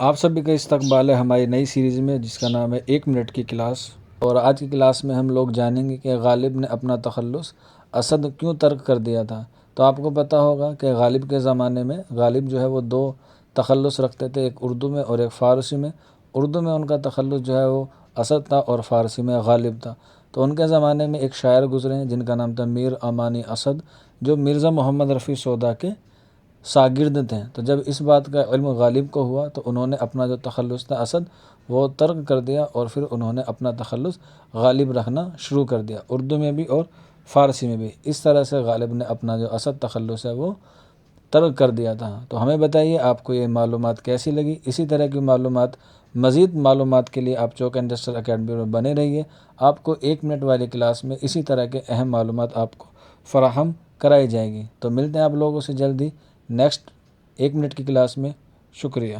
آپ سبھی کا استقبال ہے ہماری نئی سیریز میں، جس کا نام ہے 1 منٹ کی کلاس۔ اور آج کی کلاس میں ہم لوگ جانیں گے کہ غالب نے اپنا تخلص اسد کیوں ترک کر دیا تھا۔ تو آپ کو پتہ ہوگا کہ غالب کے زمانے میں غالب جو ہے وہ 2 تخلص رکھتے تھے، ایک اردو میں اور ایک فارسی میں۔ اردو میں ان کا تخلص جو ہے وہ اسد تھا اور فارسی میں غالب تھا۔ تو ان کے زمانے میں ایک شاعر گزرے ہیں جن کا نام تھا میر امانی اسد، جو مرزا محمد رفیع سودا کے شاگرد تھے۔ تو جب اس بات کا علم غالب کو ہوا تو انہوں نے اپنا جو تخلص تھا اسد وہ ترک کر دیا، اور پھر انہوں نے اپنا تخلص غالب رکھنا شروع کر دیا، اردو میں بھی اور فارسی میں بھی۔ اس طرح سے غالب نے اپنا جو اسد تخلص ہے وہ ترک کر دیا تھا۔ تو ہمیں بتائیے آپ کو یہ معلومات کیسی لگی؟ اسی طرح کی مزید معلومات کے لیے آپ چوک انڈسٹریل اکیڈمی میں بنے رہیے۔ آپ کو 1 منٹ والی کلاس میں اسی طرح کے اہم معلومات آپ کو فراہم کرائی جائے گی۔ تو ملتے ہیں آپ لوگوں سے جلدی نیکسٹ 1 منٹ کی کلاس میں۔ شکریہ۔